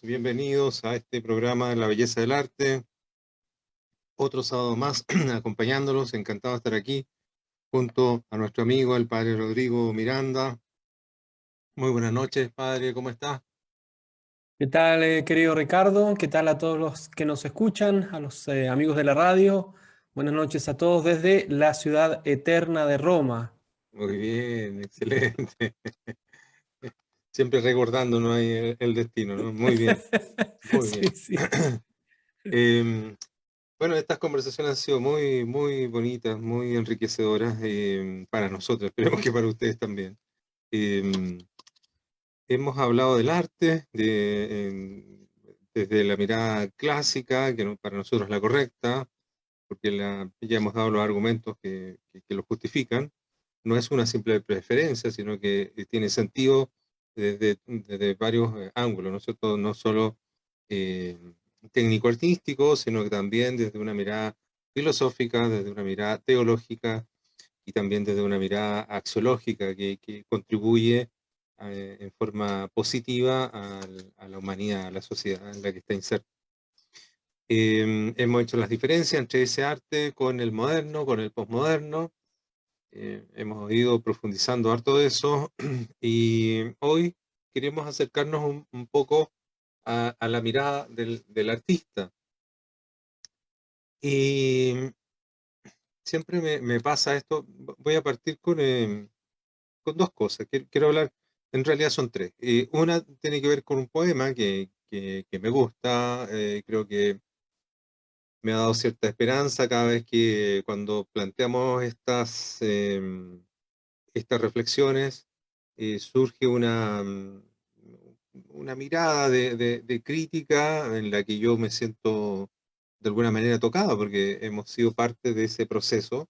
bienvenidos a este programa de La Belleza del Arte. Otro sábado más acompañándolos, encantado de estar aquí junto a nuestro amigo, el padre Rodrigo Miranda. Muy buenas noches, padre, ¿cómo está? ¿Qué tal, querido Ricardo? ¿Qué tal a todos los que nos escuchan, a los amigos de la radio? Buenas noches a todos desde la ciudad eterna de Roma. Muy bien, excelente. Siempre recordándonos ahí el destino, ¿no? Muy bien, muy Sí, bien. sí. Em, bueno, estas conversaciones han sido muy, muy bonitas, muy enriquecedoras para nosotros, esperemos que para ustedes también. Em, Hemos hablado del arte desde la mirada clásica, que para nosotros es la correcta, porque ya hemos dado los argumentos que lo justifican. No es una simple preferencia, sino que tiene sentido desde varios ángulos, ¿no es cierto? No solo eh, técnico-artístico, sino que también desde una mirada filosófica, desde una mirada teológica y también desde una mirada axiológica que contribuye en forma positiva a la humanidad, a la sociedad en la que está inserta. Hemos hecho las diferencias entre ese arte con el moderno, con el posmoderno. Hemos ido profundizando harto de eso y hoy queremos acercarnos un poco a la mirada del artista. Y siempre me pasa esto, voy a partir con dos cosas. Quiero hablar, en realidad son tres. Una tiene que ver con un poema que me gusta, creo que me ha dado cierta esperanza cada vez que cuando planteamos estas reflexiones, surge una mirada de crítica en la que yo me siento de alguna manera tocado, porque hemos sido parte de ese proceso.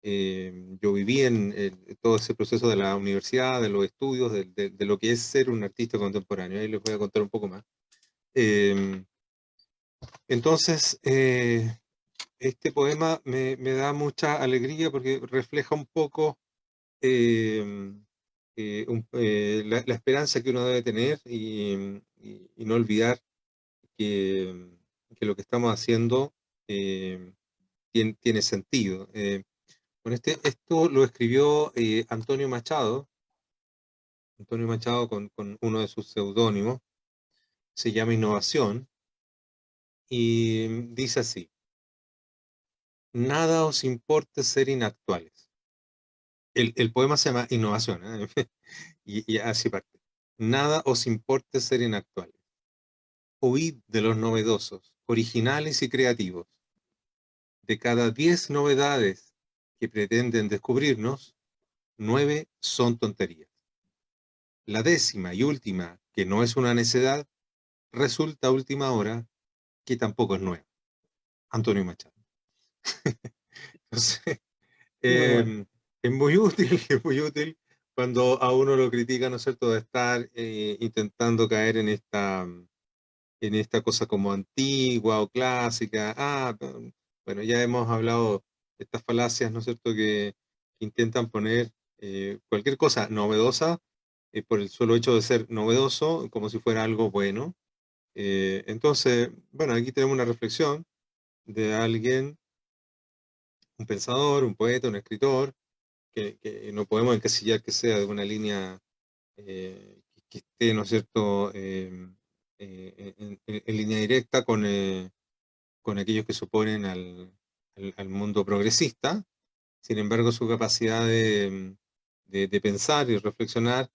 Yo viví en todo ese proceso de la universidad, de los estudios, de lo que es ser un artista contemporáneo. Ahí les voy a contar un poco más. Eh, entonces, este poema me da mucha alegría porque refleja un poco eh, la esperanza que uno debe tener y no olvidar que, que lo que estamos haciendo tiene sentido. Esto lo escribió Antonio Machado con uno de sus seudónimos, se llama Innovación, y dice así: nada os importe ser inactuales. El poema se llama Innovación, ¿eh? Y así parte. Nada os importe ser inactuales. Huid de los novedosos, originales y creativos. De cada 10 novedades que pretenden descubrirnos, 9 son tonterías. La décima y última, que no es una necedad, resulta a última hora que tampoco es nueva. Antonio Machado. Entonces, Muy bueno. es muy útil, es muy útil cuando a uno lo critica, ¿no es cierto?, de estar intentando caer en esta cosa como antigua o clásica. Bueno, ya hemos hablado de estas falacias, ¿no es cierto?, que intentan poner cualquier cosa novedosa por el solo hecho de ser novedoso, como si fuera algo bueno. Entonces, bueno, aquí tenemos una reflexión de alguien, un pensador, un poeta, un escritor, que no podemos encasillar que sea de una línea que esté, ¿no es cierto?, en línea directa con aquellos que se oponen al mundo progresista. Sin embargo, su capacidad de pensar y reflexionar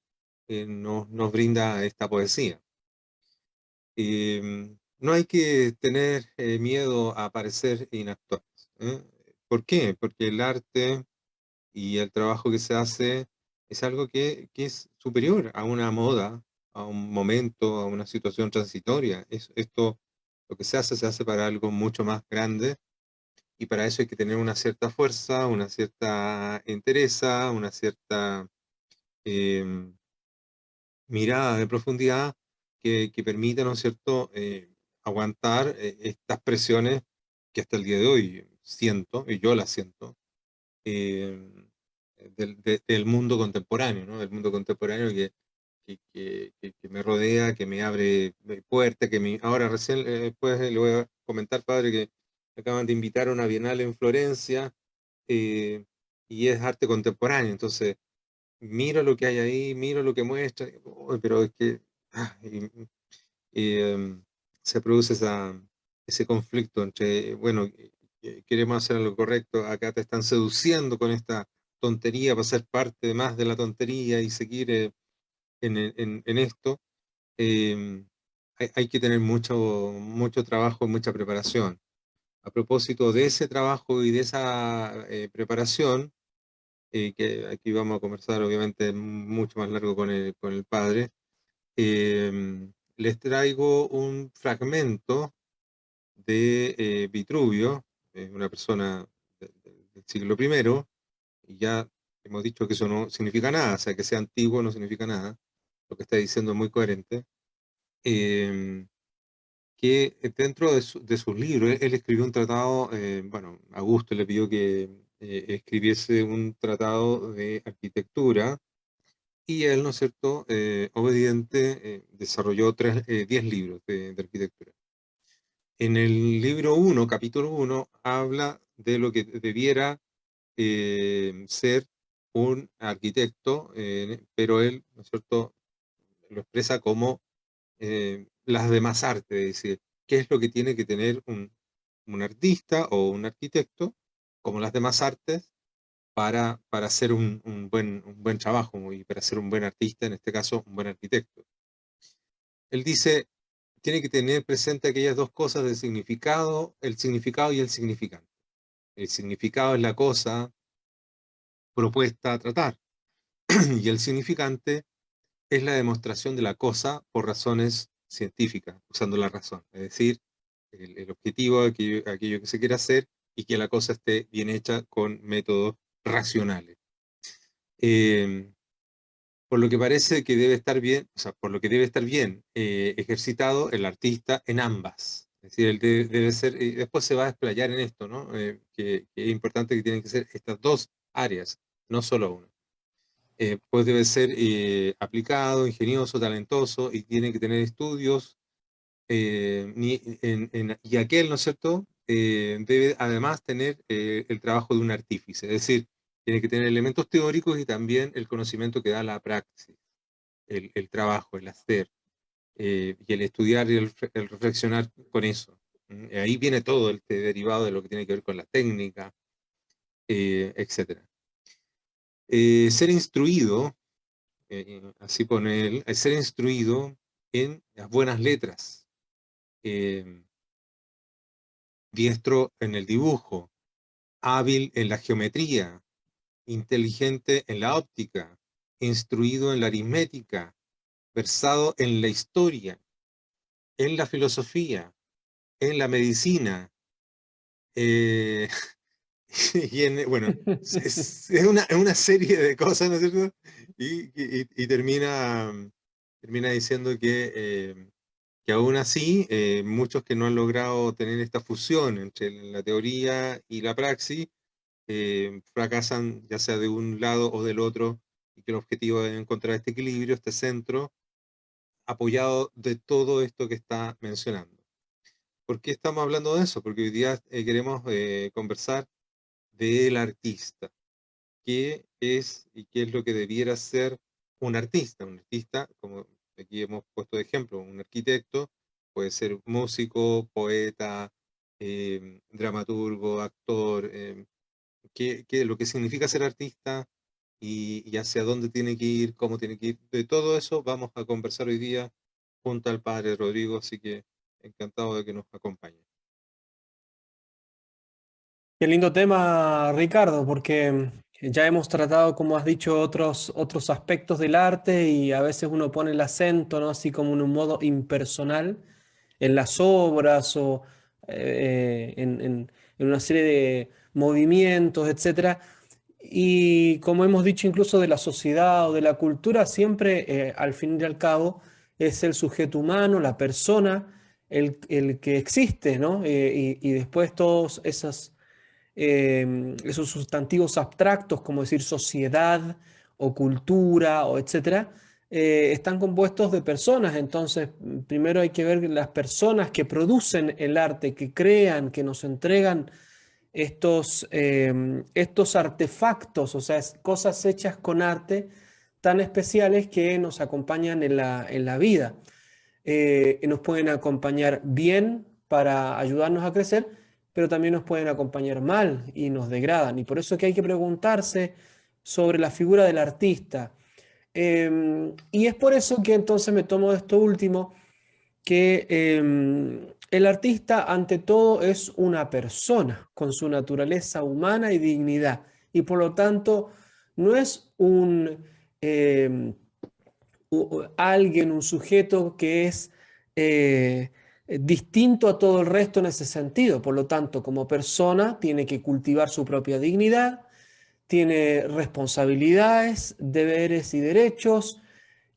nos brinda esta poesía. No hay que tener miedo a parecer inactuales, ¿eh? ¿Por qué? Porque el arte y el trabajo que se hace es algo que es superior a una moda, a un momento, a una situación transitoria. Esto, lo que se hace para algo mucho más grande y para eso hay que tener una cierta fuerza, una cierta entereza, una cierta em, mirada de profundidad que permita, ¿no es cierto?, aguantar estas presiones que hasta el día de hoy siento, y yo las siento, eh, del mundo contemporáneo, ¿no? Del mundo contemporáneo que me rodea, que me abre puertas, ahora recién, después le voy a comentar, padre, que acaban de invitar a una bienal en Florencia, y es arte contemporáneo, entonces miro lo que hay ahí, miro lo que muestra, pero es que y, se produce ese conflicto entre, bueno, queremos hacer lo correcto, acá te están seduciendo con esta tontería para ser parte más de la tontería y seguir en esto. Hay que tener mucho trabajo, mucha preparación. A propósito de ese trabajo y de esa preparación, que aquí vamos a conversar obviamente mucho más largo con el padre, les traigo un fragmento de Vitruvio, una persona del siglo primero, y ya hemos dicho que eso no significa nada, o sea, que sea antiguo no significa nada, lo que está diciendo es muy coherente, eh, que dentro de sus libros, él escribió un tratado, bueno, Augusto le pidió que escribiese un tratado de arquitectura, y él, ¿no es cierto?, obediente, desarrolló 10 libros de arquitectura. En el libro 1, capítulo 1, habla de lo que debiera ser un arquitecto, pero él, ¿no es cierto?, lo expresa como las demás artes, es decir, qué es lo que tiene que tener un artista o un arquitecto, como las demás artes, para hacer un buen trabajo y para ser un buen artista, en este caso, un buen arquitecto. Él dice, tiene que tener presente aquellas dos cosas del significado, el significado y el significante. El significado es la cosa propuesta a tratar y el significante es la demostración de la cosa por razones científicas, usando la razón. Es decir, el objetivo, aquello que se quiere hacer y que la cosa esté bien hecha con métodos racionales. Por lo que parece que debe estar bien, o sea, por lo que debe estar bien ejercitado el artista en ambas. Es decir, él debe ser, y después se va a explayar en esto, ¿no? Que es importante que tienen que ser estas dos áreas, no solo una. Pues debe ser aplicado, ingenioso, talentoso y tiene que tener estudios. Y aquel, ¿no es cierto?, debe además tener el trabajo de un artífice, es decir, tiene que tener elementos teóricos y también el conocimiento que da la praxis, el trabajo, el hacer, y el estudiar y el reflexionar con eso. Ahí viene todo el derivado de lo que tiene que ver con la técnica, etc. Ser instruido, así pone él, ser instruido en las buenas letras, eh, diestro en el dibujo, hábil en la geometría, inteligente en la óptica, instruido en la aritmética, versado en la historia, en la filosofía, en la medicina, eh, bueno, es una serie de cosas, ¿no es cierto? Y termina diciendo que aún así, muchos que no han logrado tener esta fusión entre la teoría y la praxis, fracasan ya sea de un lado o del otro, y que el objetivo es encontrar este equilibrio, este centro, apoyado de todo esto que está mencionando. ¿Por qué estamos hablando de eso? Porque hoy día queremos conversar del artista. ¿Qué es y qué es lo que debiera ser un artista? Un artista, como aquí hemos puesto de ejemplo, un arquitecto, puede ser músico, poeta, dramaturgo, actor, lo que significa ser artista y hacia dónde tiene que ir, cómo tiene que ir. De todo eso vamos a conversar hoy día junto al padre Rodrigo, así que encantado de que nos acompañe. Qué lindo tema, Ricardo, porque ya hemos tratado, como has dicho, otros aspectos del arte y a veces uno pone el acento, ¿no? Así como en un modo impersonal en las obras o en una serie de movimientos, etcétera. Y como hemos dicho incluso de la sociedad o de la cultura, siempre al fin y al cabo es el sujeto humano, la persona, el que existe, ¿no? Y después todos esos sustantivos abstractos como decir sociedad o cultura o etcétera, están compuestos de personas. Entonces, primero hay que ver las personas que producen el arte, que crean, que nos entregan estos artefactos, o sea, cosas hechas con arte tan especiales que nos acompañan en la vida. Nos pueden acompañar bien para ayudarnos a crecer, pero también nos pueden acompañar mal y nos degradan. Y por eso es que hay que preguntarse sobre la figura del artista. Y es por eso que entonces me tomo esto último, que el artista ante todo es una persona con su naturaleza humana y dignidad. Y por lo tanto no es em, alguien, un sujeto que es distinto a todo el resto en ese sentido. Por lo tanto, como persona tiene que cultivar su propia dignidad, tiene responsabilidades, deberes y derechos,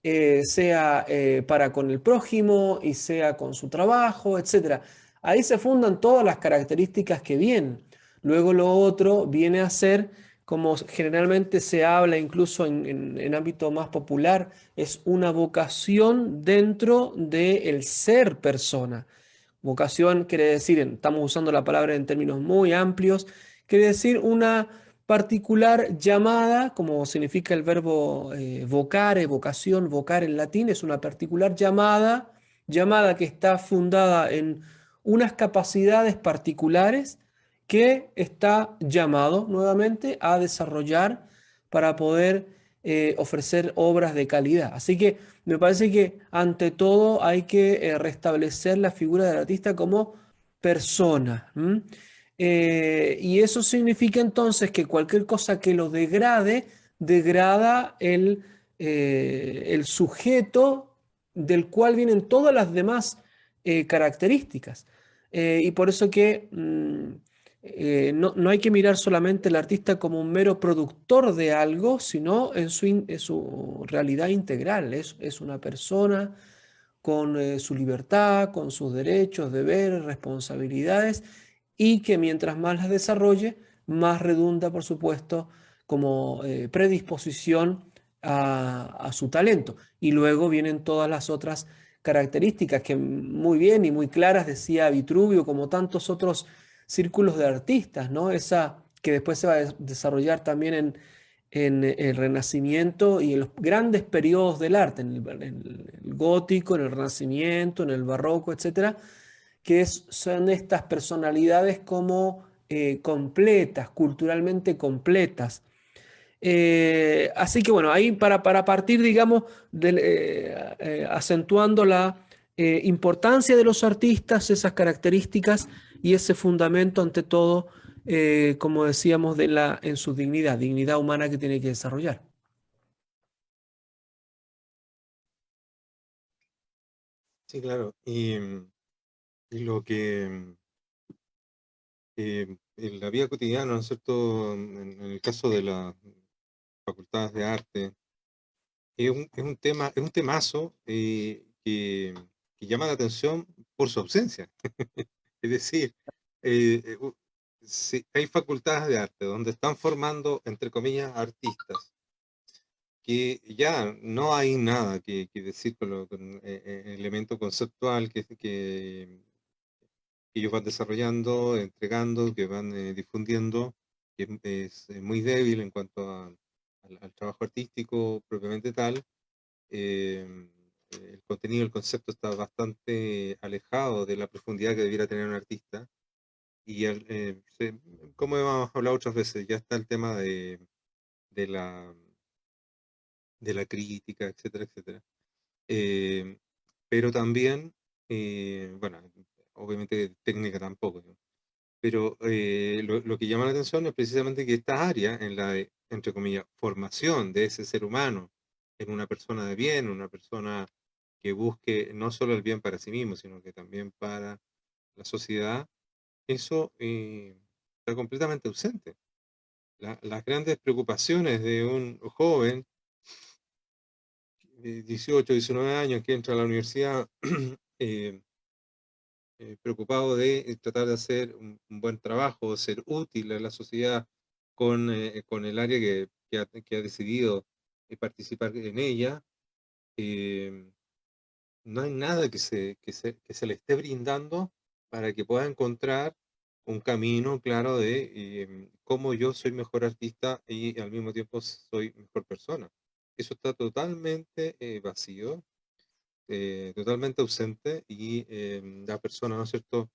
sea para con el prójimo y sea con su trabajo, etcétera. Ahí se fundan todas las características que vienen. Luego lo otro viene a ser, como generalmente se habla incluso en ámbito más popular, es una vocación dentro del ser persona. Vocación quiere decir, estamos usando la palabra en términos muy amplios, quiere decir una particular llamada, como significa el verbo vocare, vocación, vocar en latín, es una particular llamada, llamada que está fundada en unas capacidades particulares que está llamado nuevamente a desarrollar para poder ofrecer obras de calidad. Así que me parece que ante todo hay que restablecer la figura del artista como persona. ¿M? Y eso significa entonces que cualquier cosa que lo degrade, degrada el sujeto del cual vienen todas las demás características. Y por eso que no hay que mirar solamente al artista como un mero productor de algo, sino en su realidad integral. Es una persona con su libertad, con sus derechos, deberes, responsabilidades, y que mientras más las desarrolle, más redunda, por supuesto, como predisposición a su talento. Y luego vienen todas las otras características que muy bien y muy claras decía Vitruvio, como tantos otros círculos de artistas, ¿no? Esa que después se va a desarrollar también en el Renacimiento y en los grandes periodos del arte, en el gótico, en el Renacimiento, en el Barroco, etcétera, son estas personalidades como completas, culturalmente completas. Así que bueno, ahí para partir, digamos, acentuando la importancia de los artistas, esas características y ese fundamento ante todo, como decíamos, en su dignidad, dignidad humana que tiene que desarrollar. Sí, claro. Y lo que en la vida cotidiana, ¿no es cierto? En el caso de las facultades de arte, es un tema, es un temazo que llama la atención por su ausencia. Es decir, hay facultades de arte donde están formando, entre comillas, artistas, que ya no hay nada que decir con elemento conceptual que ellos van desarrollando, entregando, que van difundiendo, que es muy débil en cuanto al trabajo artístico propiamente tal. eh, el contenido, el concepto está bastante alejado de la profundidad que debiera tener un artista. Y como hemos hablado otras veces, ya está el tema de la, de la crítica, etcétera, etcétera. Eh, pero también, bueno, obviamente técnica tampoco, ¿no? Pero lo que llama la atención es precisamente que esta área, en la de, entre comillas, formación de ese ser humano en una persona de bien, una persona que busque no solo el bien para sí mismo, sino que también para la sociedad, eso está completamente ausente. Las grandes preocupaciones de un joven de 18, 19 años que entra a la universidad eh, preocupado de tratar de hacer un buen trabajo, ser útil a la sociedad con el área que ha decidido participar en ella, eh, no hay nada que se le esté brindando para que pueda encontrar un camino claro de cómo yo soy mejor artista y al mismo tiempo soy mejor persona. Eso está totalmente vacío, totalmente ausente y la persona, ¿no es cierto?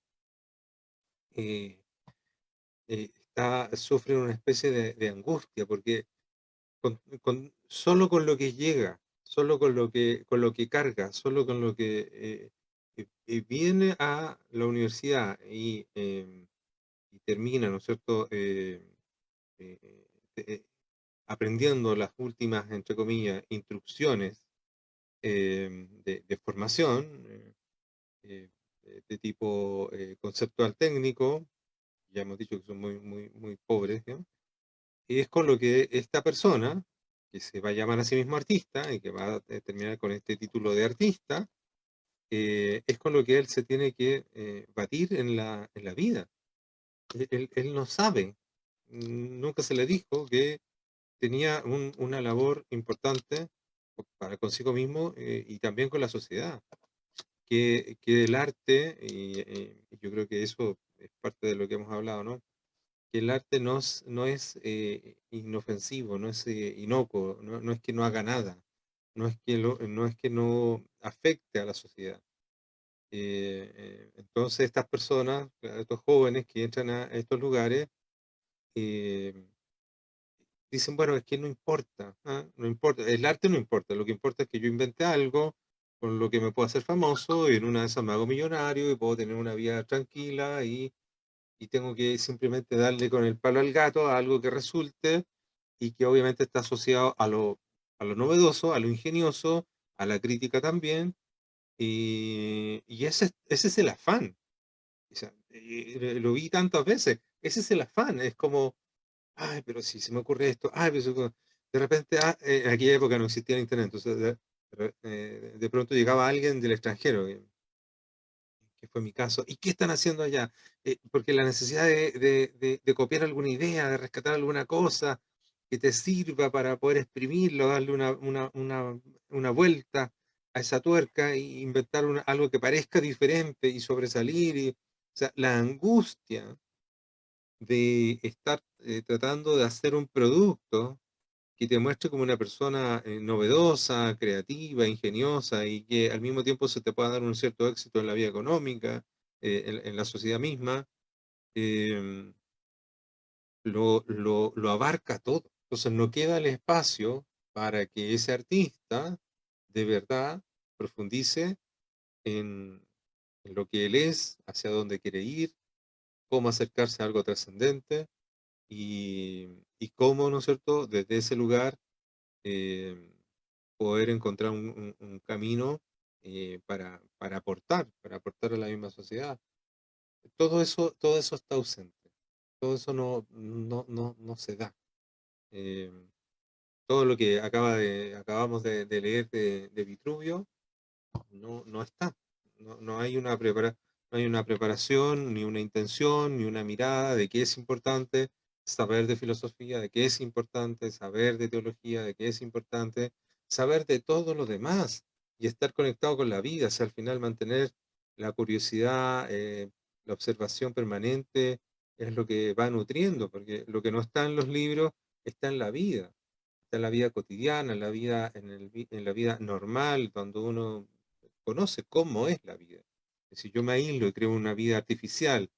Eh, sufre una especie de angustia porque solo con lo que llega, solo con lo que carga, solo con lo que viene a la universidad y termina, ¿no es cierto? Eh, eh, aprendiendo las últimas, entre comillas, instrucciones de formación eh, de tipo conceptual técnico, ya hemos dicho que son muy pobres, ¿no? Y es con lo que esta persona, que se va a llamar a sí mismo artista y que va a terminar con este título de artista, es con lo que él se tiene que batir en la vida. Él no sabe, nunca se le dijo que tenía una labor importante para consigo mismo y también con la sociedad, que el arte, y yo creo que eso es parte de lo que hemos hablado, ¿no? Que el arte no es inofensivo, no es inocuo, no es que no haga nada, no es que no afecte a la sociedad. Entonces estas personas, estos jóvenes que entran a estos lugares, eh, dicen, bueno, es que no importa, ¿ah? No importa, el arte no importa, lo que importa es que yo invente algo con lo que me puedo hacer famoso y en una de esas me hago millonario y puedo tener una vida tranquila y tengo que simplemente darle con el palo al gato a algo que resulte y que obviamente está asociado a lo novedoso, a lo ingenioso, a la crítica también, y ese es el afán. O sea, lo vi tantas veces, ese es el afán, es como, ay, pero si se me ocurre esto, ay, pero de repente, en aquella época no existía el internet, entonces de pronto llegaba alguien del extranjero, que fue mi caso. ¿Y qué están haciendo allá? Porque la necesidad de copiar alguna idea, de rescatar alguna cosa que te sirva para poder exprimirlo, darle una vuelta a esa tuerca e inventar algo que parezca diferente y sobresalir. O sea, la angustia de estar tratando de hacer un producto que te muestre como una persona novedosa, creativa, ingeniosa y que al mismo tiempo se te pueda dar un cierto éxito en la vida económica, en la sociedad misma, eh, lo abarca todo. Entonces no queda el espacio para que ese artista de verdad profundice en lo que él es, hacia dónde quiere ir, cómo acercarse a algo trascendente y cómo, ¿no es cierto?, desde ese lugar eh, poder encontrar un camino para aportar a la misma sociedad. Todo eso está ausente, todo eso no se da. Eh, todo lo que acabamos de leer de Vitruvio no está. No hay no hay una preparación, ni una intención, ni una mirada de qué es importante saber de filosofía, de qué es importante saber de teología, de qué es importante saber de todo lo demás y estar conectado con la vida, o sea, al final mantener la curiosidad, la observación permanente es lo que va nutriendo, porque lo que no está en los libros está en la vida, está en la vida cotidiana, en la vida, en la vida normal, cuando uno conoce cómo es la vida. Si yo me aíslo y creo una vida artificial,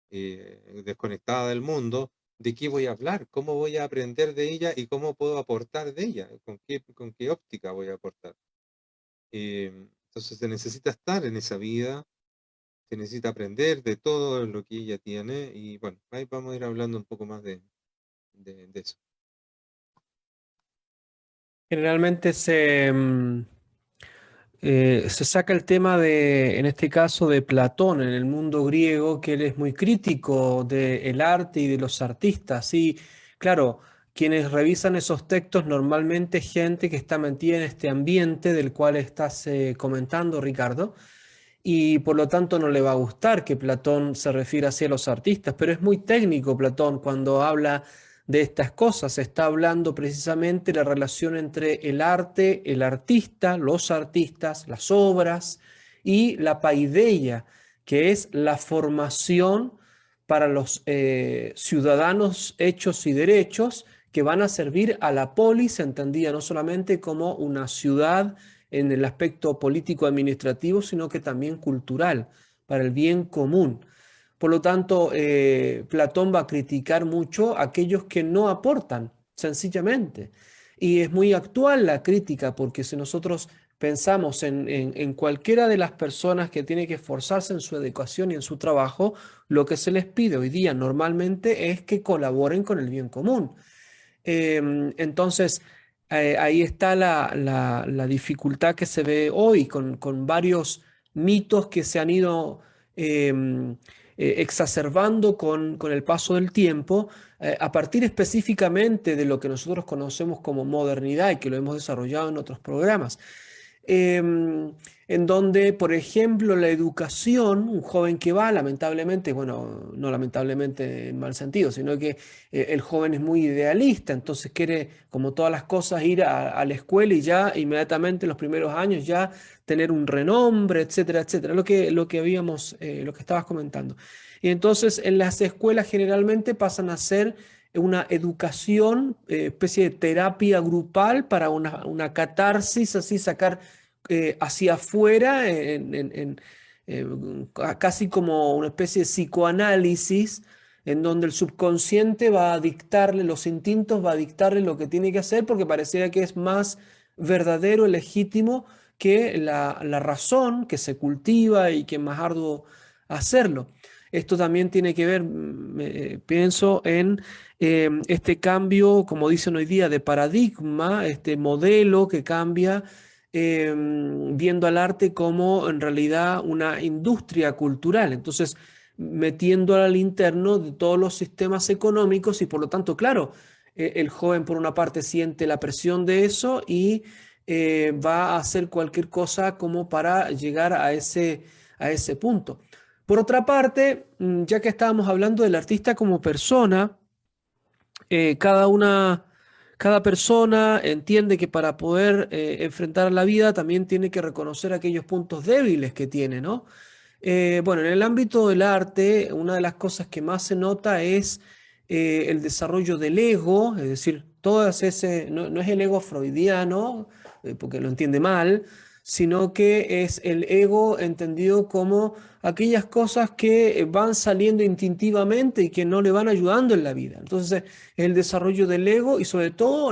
desconectada del mundo, ¿de qué voy a hablar? ¿Cómo voy a aprender de ella y cómo puedo aportar de ella? Con qué óptica voy a aportar? Entonces se necesita estar en esa vida, se necesita aprender de todo lo que ella tiene y bueno, ahí vamos a ir hablando un poco más de eso. Generalmente se saca el tema de, en este caso, de Platón en el mundo griego, que él es muy crítico del arte y de los artistas. Y claro, quienes revisan esos textos normalmente es gente que está metida en este ambiente del cual estás comentando, Ricardo, y por lo tanto no le va a gustar que Platón se refiera así a los artistas, pero es muy técnico Platón cuando habla de estas cosas. Se está hablando precisamente de la relación entre el arte, el artista, los artistas, las obras y la paideia, que es la formación para los ciudadanos hechos y derechos que van a servir a la polis, entendida no solamente como una ciudad en el aspecto político-administrativo, sino que también cultural, para el bien común. Por lo tanto, Platón va a criticar mucho a aquellos que no aportan, sencillamente. Y es muy actual la crítica, porque si nosotros pensamos en cualquiera de las personas que tiene que esforzarse en su educación y en su trabajo, lo que se les pide hoy día normalmente es que colaboren con el bien común. Entonces, ahí está la dificultad que se ve hoy con varios mitos que se han ido exacerbando con el paso del tiempo, a partir específicamente de lo que nosotros conocemos como modernidad y que lo hemos desarrollado en otros programas. em, en donde, por ejemplo, la educación, un joven que va, lamentablemente, bueno, no lamentablemente en mal sentido, sino que el joven es muy idealista, entonces quiere, como todas las cosas, ir a la escuela y ya inmediatamente en los primeros años ya tener un renombre, etcétera, etcétera, lo que habíamos, lo que estabas comentando. Y entonces en las escuelas generalmente pasan a ser una educación, especie de terapia grupal para una catarsis, así sacar hacia afuera, casi como una especie de psicoanálisis, en donde el subconsciente va a dictarle, los instintos va a dictarle lo que tiene que hacer, porque pareciera que es más verdadero, legítimo que la razón que se cultiva y que es más arduo hacerlo. Esto también tiene que ver, pienso, en este cambio, como dicen hoy día, de paradigma, este modelo que cambia, viendo al arte como en realidad una industria cultural. Entonces, metiendo al interno de todos los sistemas económicos y por lo tanto, claro, el joven por una parte siente la presión de eso y va a hacer cualquier cosa como para llegar a ese punto. Por otra parte, ya que estábamos hablando del artista como persona, eh, cada una, cada persona entiende que para poder enfrentar la vida también tiene que reconocer aquellos puntos débiles que tiene, ¿no? Bueno, en el ámbito del arte, una de las cosas que más se nota es el desarrollo del ego, es decir, no es el ego freudiano, porque lo entiende mal, sino que es el ego entendido como aquellas cosas que van saliendo instintivamente y que no le van ayudando en la vida. Entonces, el desarrollo del ego y sobre todo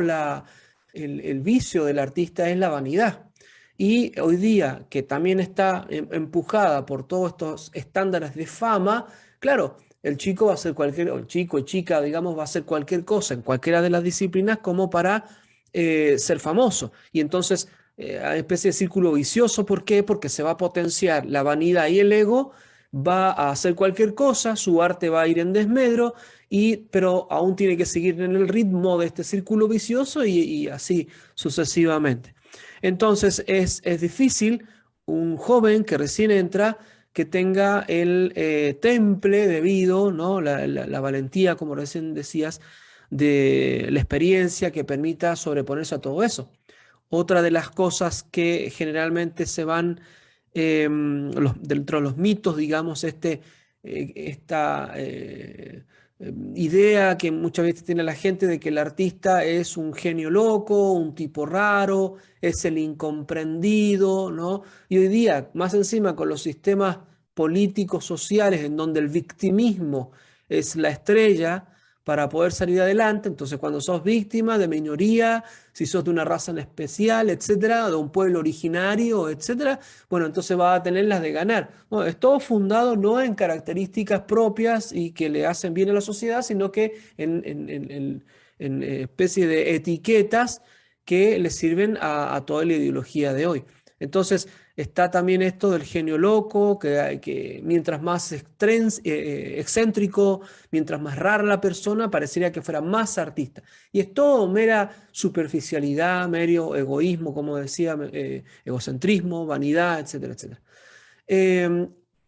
el vicio del artista es la vanidad. Y hoy día, que también está empujada por todos estos estándares de fama, claro, el chico va a hacer cualquier, o el chico y chica, digamos, va a hacer cualquier cosa en cualquiera de las disciplinas como para ser famoso. Y entonces, hay una especie de círculo vicioso. ¿Por qué? Porque se va a potenciar la vanidad y el ego, va a hacer cualquier cosa, su arte va a ir en desmedro, pero aún tiene que seguir en el ritmo de este círculo vicioso y así sucesivamente. Entonces es difícil un joven que recién entra que tenga el temple debido, ¿no? La valentía, como recién decías, de la experiencia que permita sobreponerse a todo eso. Otra de las cosas que generalmente se van dentro de los mitos, digamos, esta idea que muchas veces tiene la gente de que el artista es un genio loco, un tipo raro, es el incomprendido, ¿no? Y hoy día, más encima con los sistemas políticos, sociales, en donde el victimismo es la estrella para poder salir adelante, entonces cuando sos víctima de minoría, si sos de una raza en especial, etcétera, de un pueblo originario, etcétera, bueno, entonces va a tener las de ganar. Bueno, es todo fundado no en características propias y que le hacen bien a la sociedad, sino que en especie de etiquetas que le sirven a toda la ideología de hoy. Entonces, está también esto del genio loco, que mientras más excéntrico, mientras más rara la persona, parecería que fuera más artista. Y es todo mera superficialidad, mero egoísmo, como decía, egocentrismo, vanidad, etcétera, etcétera.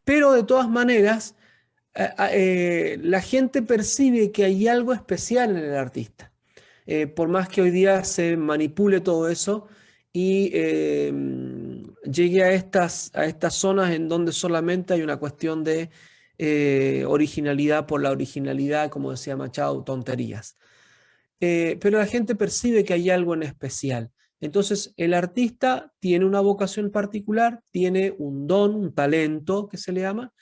Pero de todas maneras, la gente percibe que hay algo especial en el artista. Por más que hoy día se manipule todo eso y llegue a estas zonas en donde solamente hay una cuestión de originalidad por la originalidad, como decía Machado, tonterías. Pero la gente percibe que hay algo en especial. Entonces, el artista tiene una vocación particular, tiene un don, un talento que se le llama,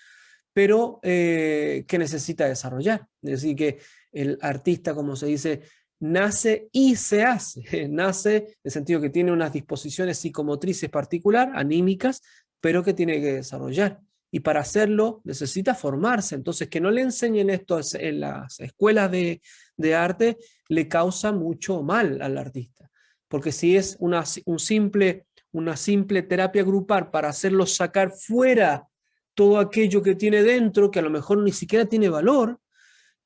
pero que necesita desarrollar. Es decir, que el artista, como se dice, nace y se hace. Nace en el sentido que tiene unas disposiciones psicomotrices particular, anímicas, pero que tiene que desarrollar. Y para hacerlo necesita formarse. Entonces, que no le enseñen esto en las escuelas de arte le causa mucho mal al artista. Porque si es una simple terapia grupal para hacerlo sacar fuera todo aquello que tiene dentro, que a lo mejor ni siquiera tiene valor,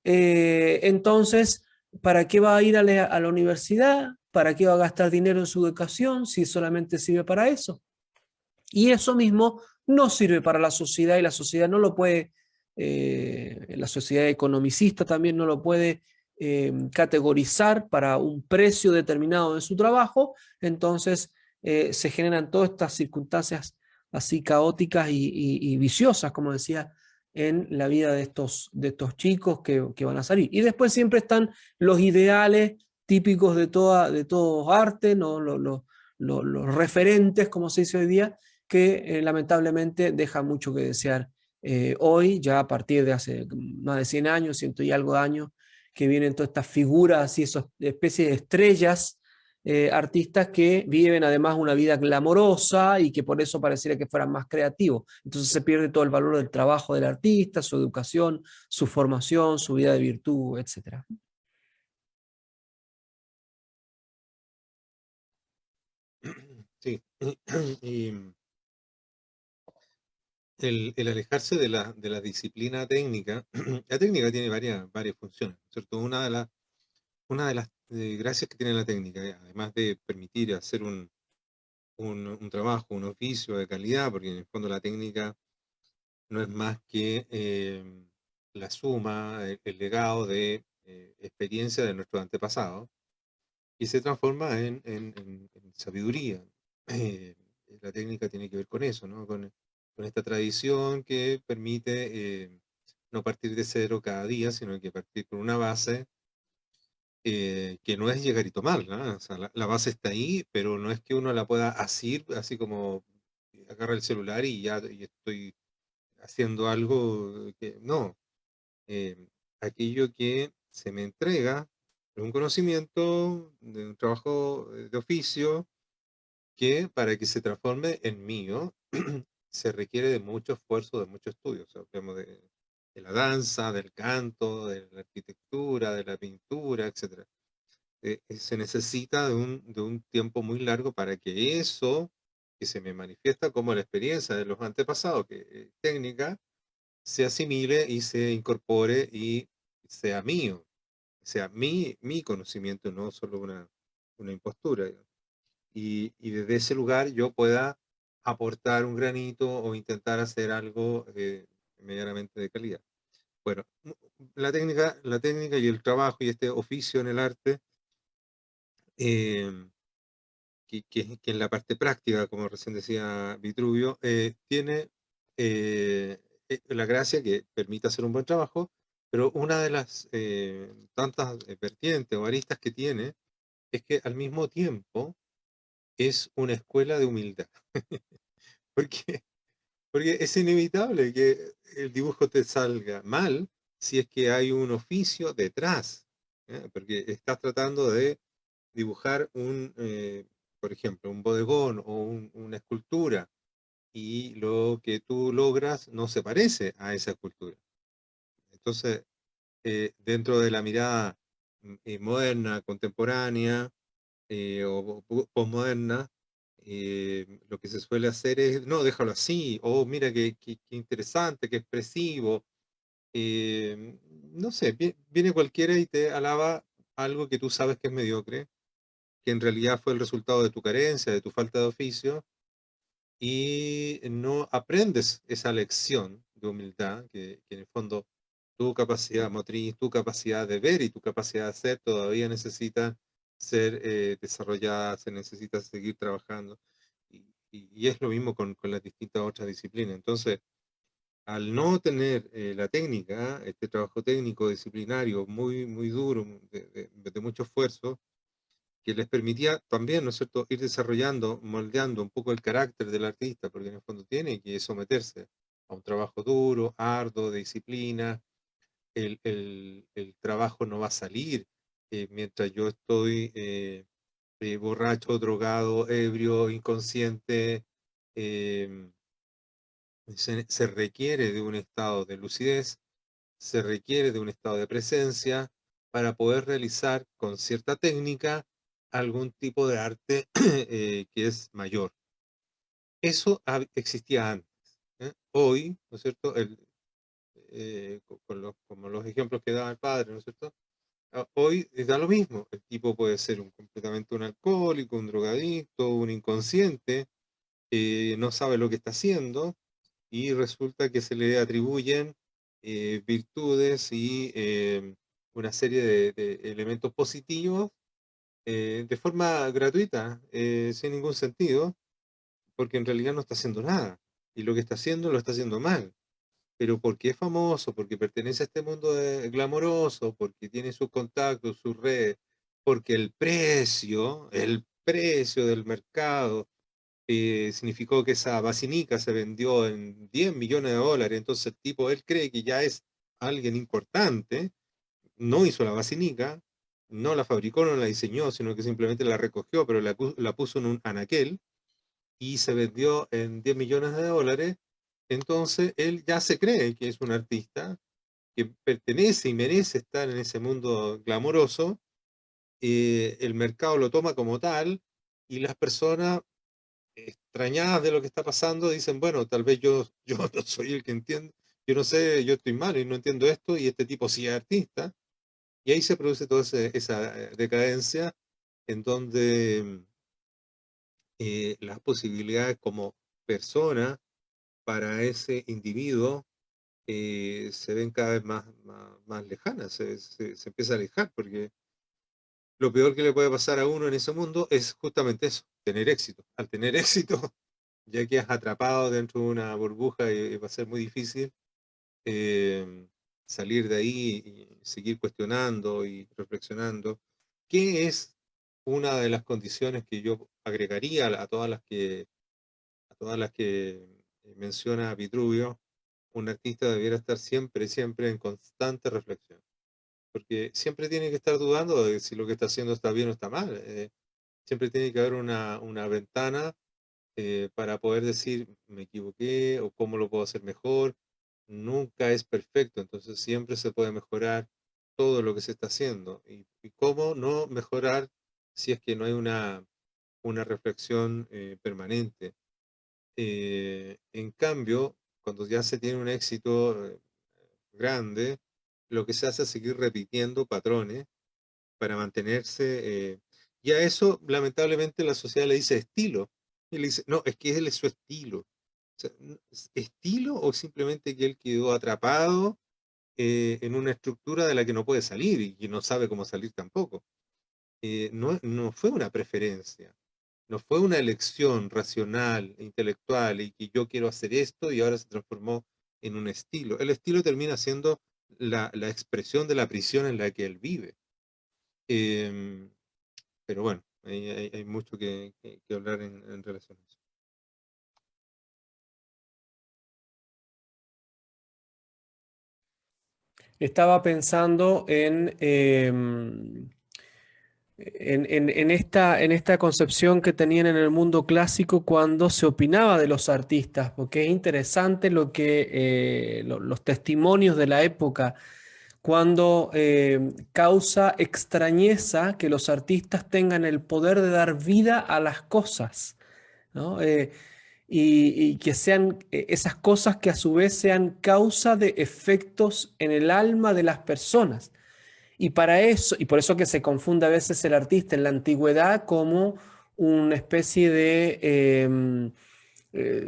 entonces, ¿para qué va a ir a la universidad? ¿Para qué va a gastar dinero en su educación si solamente sirve para eso? Y eso mismo no sirve para la sociedad y la sociedad no lo puede, la sociedad economicista también no lo puede categorizar para un precio determinado de su trabajo, entonces se generan todas estas circunstancias así caóticas y viciosas, como decía, en la vida de estos chicos que van a salir. Y después siempre están los ideales típicos de todo arte, ¿no? Los referentes, como se dice hoy día, que lamentablemente deja mucho que desear hoy, ya a partir de hace más de 100 años, ciento y algo de años, que vienen todas estas figuras, así, esas especies de estrellas, artistas que viven además una vida glamorosa y que por eso pareciera que fueran más creativos. Entonces se pierde todo el valor del trabajo del artista, su educación, su formación, su vida de virtud, etc. Sí, y el alejarse de la disciplina técnica, la técnica tiene varias funciones, ¿cierto? Una de las gracias que tiene la técnica, además de permitir hacer un trabajo, un oficio de calidad, porque en el fondo la técnica no es más que la suma, el legado de experiencia de nuestros antepasados, y se transforma en sabiduría. Eh, la técnica tiene que ver con eso, ¿no? Con esta tradición que permite no partir de cero cada día, sino que partir con una base que no es llegar y tomarla, ¿no? O sea, la base está ahí, pero no es que uno la pueda asir, así como agarra el celular y ya y estoy haciendo algo que no. eh, Aquello que se me entrega es un conocimiento, de un trabajo de oficio, que para que se transforme en mío se requiere de mucho esfuerzo, de mucho estudio. O sea, hablemos de la danza, del canto, de la arquitectura, de la pintura, etcétera. Se necesita de un tiempo muy largo para que eso que se me manifiesta como la experiencia de los antepasados, que técnica, se asimile y se incorpore y sea mío, sea mi conocimiento, no solo una impostura. Digamos. Y desde ese lugar yo pueda aportar un granito o intentar hacer algo medianamente de calidad. Bueno, la técnica y el trabajo y este oficio en el arte, eh, que en la parte práctica, como recién decía Vitruvio, tiene la gracia que permite hacer un buen trabajo, pero una de las tantas vertientes o aristas que tiene es que al mismo tiempo es una escuela de humildad, porque, porque es inevitable que el dibujo te salga mal si es que hay un oficio detrás, porque estás tratando de dibujar por ejemplo, un bodegón o una escultura, y lo que tú logras no se parece a esa escultura. Entonces, dentro de la mirada moderna, contemporánea o posmoderna, lo que se suele hacer es, no, déjalo así, o mira qué interesante, qué expresivo. No sé, viene cualquiera y te alaba algo que tú sabes que es mediocre, que en realidad fue el resultado de tu carencia, de tu falta de oficio, y no aprendes esa lección de humildad que en el fondo tu capacidad motriz, tu capacidad de ver y tu capacidad de hacer todavía necesitan ser desarrolladas, se necesita seguir trabajando. Y es lo mismo con las distintas otras disciplinas. Entonces, al no tener la técnica, este trabajo técnico disciplinario muy, muy duro, de mucho esfuerzo, que les permitía también, ¿no es cierto?, ir desarrollando, moldeando un poco el carácter del artista, porque en el fondo tiene que someterse a un trabajo duro, arduo, de disciplina. El trabajo no va a salir mientras yo estoy borracho, drogado, ebrio, inconsciente. eh, se requiere de un estado de lucidez, se requiere de un estado de presencia para poder realizar con cierta técnica algún tipo de arte que es mayor. Eso existía antes. Hoy, ¿no es cierto? Como los ejemplos que daba el padre, ¿no es cierto? Hoy da lo mismo. El tipo puede ser completamente un alcohólico, un drogadicto, un inconsciente, no sabe lo que está haciendo y resulta que se le atribuyen virtudes y una serie de elementos positivos de forma gratuita, sin ningún sentido, porque en realidad no está haciendo nada. Y lo que está haciendo lo está haciendo mal. Pero porque es famoso, porque pertenece a este mundo glamoroso, porque tiene sus contactos, sus redes, porque el precio del mercado significó que esa vacinica se vendió en 10 millones de dólares, entonces el tipo, él cree que ya es alguien importante, no hizo la vacinica, no la fabricó, no la diseñó, sino que simplemente la recogió, pero la puso en un anaquel y se vendió en 10 millones de dólares, entonces él ya se cree que es un artista, que pertenece y merece estar en ese mundo glamoroso, el mercado lo toma como tal y las personas extrañadas de lo que está pasando dicen, bueno, tal vez yo no soy el que entiende, yo no sé, yo estoy mal y no entiendo esto y este tipo sí es artista. Y ahí se produce toda esa decadencia en donde las posibilidades como persona para ese individuo se ven cada vez más lejanas, se empieza a alejar, porque lo peor que le puede pasar a uno en ese mundo es justamente eso, tener éxito. Al tener éxito, ya que has atrapado dentro de una burbuja y va a ser muy difícil eh, salir de ahí y seguir cuestionando y reflexionando. ¿Qué es una de las condiciones que yo agregaría a todas las que menciona Vitruvio? Un artista debiera estar siempre, siempre en constante reflexión, porque siempre tiene que estar dudando de si lo que está haciendo está bien o está mal. Siempre tiene que haber una ventana para poder decir, me equivoqué o cómo lo puedo hacer mejor. Nunca es perfecto, entonces siempre se puede mejorar todo lo que se está haciendo. Y cómo no mejorar si es que no hay una reflexión permanente. En cambio, cuando ya se tiene un éxito grande, lo que se hace es seguir repitiendo patrones para mantenerse. Y a eso, lamentablemente, la sociedad le dice estilo. Y le dice, no, es que él es su estilo. O sea, ¿es estilo o simplemente que él quedó atrapado en una estructura de la que no puede salir y que no sabe cómo salir tampoco? No fue una preferencia, no fue una elección racional, intelectual, y que yo quiero hacer esto y ahora se transformó en un estilo. El estilo termina siendo la expresión de la prisión en la que él vive. Em, pero bueno, hay mucho que hablar en relación a eso. Estaba pensando en esta concepción que tenían en el mundo clásico cuando se opinaba de los artistas, porque es interesante los testimonios de la época, cuando causa extrañeza que los artistas tengan el poder de dar vida a las cosas, ¿no? Y que sean esas cosas que a su vez sean causa de efectos en el alma de las personas. Y para eso, y por eso que se confunde a veces el artista en la antigüedad como una especie de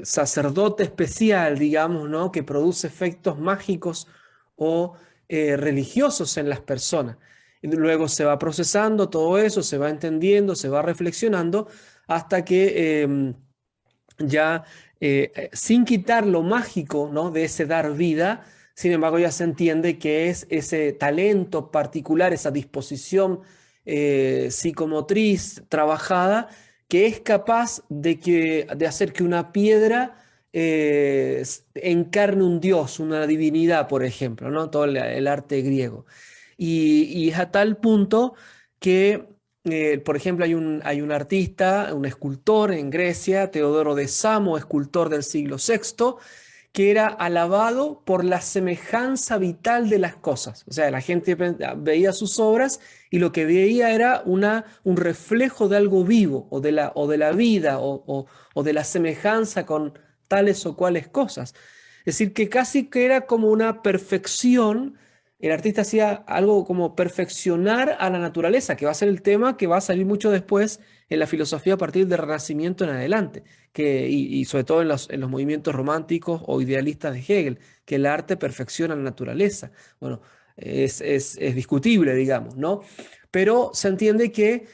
sacerdote especial, digamos, ¿no? Que produce efectos mágicos o religiosos en las personas. Y luego se va procesando todo eso, se va entendiendo, se va reflexionando, hasta que ya sin quitar lo mágico, ¿no?, de ese dar vida, sin embargo ya se entiende que es ese talento particular, esa disposición psicomotriz trabajada, que es capaz de hacer que una piedra encarne un dios, una divinidad, por ejemplo, ¿no? Todo el arte griego. Y es a tal punto que por ejemplo, hay un artista, un escultor en Grecia, Teodoro de Samo, escultor del siglo VI, que era alabado por la semejanza vital de las cosas. O sea, la gente veía sus obras y lo que veía era un reflejo de algo vivo, o de la vida, o de la semejanza con tales o cuales cosas. Es decir, que casi que era como una perfección. El artista hacía algo como perfeccionar a la naturaleza, que va a ser el tema que va a salir mucho después en la filosofía a partir del Renacimiento en adelante, y sobre todo en los movimientos románticos o idealistas de Hegel, que el arte perfecciona la naturaleza. Bueno, es discutible, digamos, ¿no? Pero se entiende que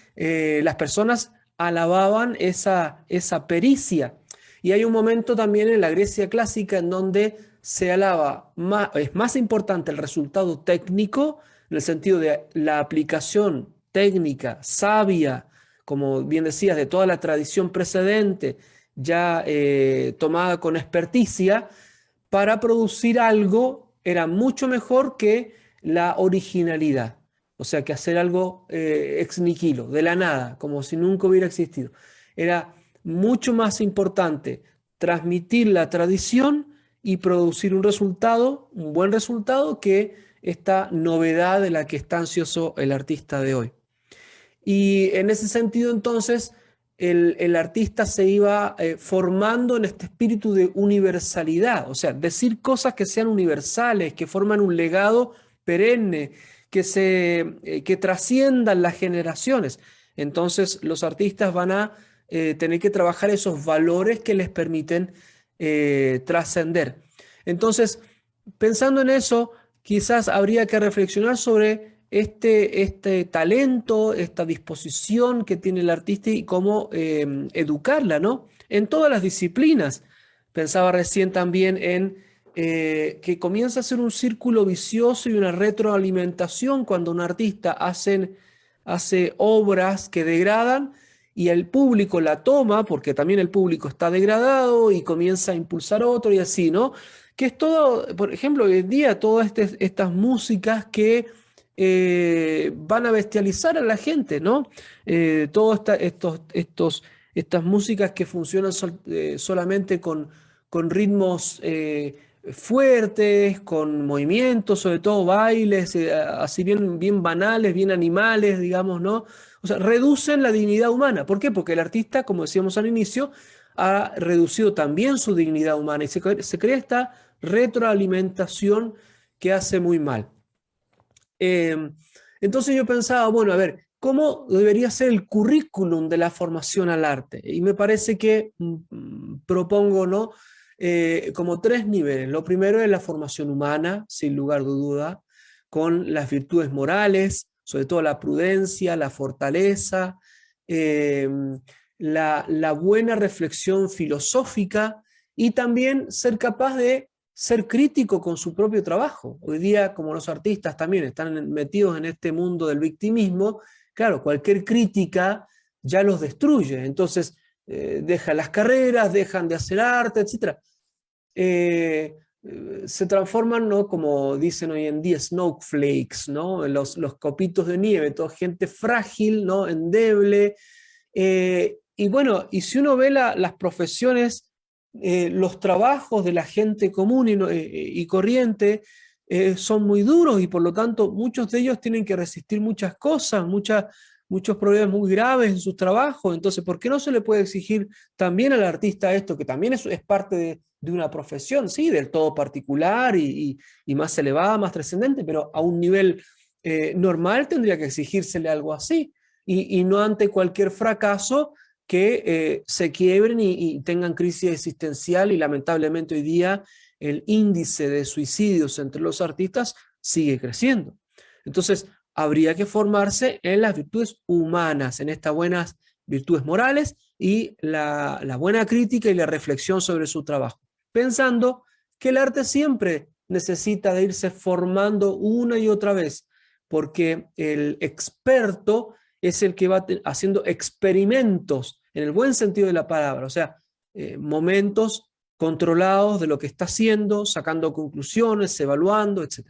las personas alababan esa pericia. Y hay un momento también en la Grecia clásica en donde se alaba, es más importante el resultado técnico, en el sentido de la aplicación técnica, sabia, como bien decías, de toda la tradición precedente, ya tomada con experticia, para producir algo era mucho mejor que la originalidad. O sea, que hacer algo ex nihilo, de la nada, como si nunca hubiera existido. Era mucho más importante transmitir la tradición y producir un resultado, un buen resultado, que esta novedad de la que está ansioso el artista de hoy. Y en ese sentido, entonces, el artista se iba formando en este espíritu de universalidad, o sea, decir cosas que sean universales, que forman un legado perenne, que trasciendan las generaciones. Entonces, los artistas van a tener que trabajar esos valores que les permiten trascender. Entonces, pensando en eso, quizás habría que reflexionar sobre este talento, esta disposición que tiene el artista y cómo educarla, ¿no? En todas las disciplinas. Pensaba recién también en que comienza a ser un círculo vicioso y una retroalimentación cuando un artista hace obras que degradan y el público la toma, porque también el público está degradado y comienza a impulsar otro y así, ¿no? Que es todo, por ejemplo, hoy en día todas estas músicas que van a bestializar a la gente, ¿no? Todas estas músicas que funcionan solamente con ritmos fuertes, con movimientos, sobre todo bailes, así bien banales, bien animales, digamos, ¿no? O sea, reducen la dignidad humana. ¿Por qué? Porque el artista, como decíamos al inicio, ha reducido también su dignidad humana y se crea esta retroalimentación que hace muy mal. Entonces yo pensaba, bueno, a ver, ¿cómo debería ser el currículum de la formación al arte? Y me parece que propongo, ¿no? Como tres niveles. Lo primero es la formación humana, sin lugar de duda, con las virtudes morales, sobre todo la prudencia, la fortaleza, eh, la buena reflexión filosófica y también ser capaz de ser crítico con su propio trabajo. Hoy día, como los artistas también están metidos en este mundo del victimismo, claro, cualquier crítica ya los destruye. Entonces, dejan las carreras, dejan de hacer arte, etc. Se transforman, ¿no?, como dicen hoy en día, snowflakes, ¿no? Los copitos de nieve, toda gente frágil, ¿no?, endeble. Y bueno, y si uno ve las profesiones, los trabajos de la gente común y corriente son muy duros y por lo tanto muchos de ellos tienen que resistir muchas cosas, muchos problemas muy graves en sus trabajos. Entonces, ¿por qué no se le puede exigir también al artista esto, que también es parte de una profesión, sí, del todo particular y más elevada, más trascendente, pero a un nivel normal tendría que exigírsele algo así y no ante cualquier fracaso que se quiebren y tengan crisis existencial y lamentablemente hoy día el índice de suicidios entre los artistas sigue creciendo. Entonces, habría que formarse en las virtudes humanas, en estas buenas virtudes morales y la buena crítica y la reflexión sobre su trabajo, pensando que el arte siempre necesita de irse formando una y otra vez, porque el experto es el que va haciendo experimentos en el buen sentido de la palabra, o sea, momentos controlados de lo que está haciendo, sacando conclusiones, evaluando, etc.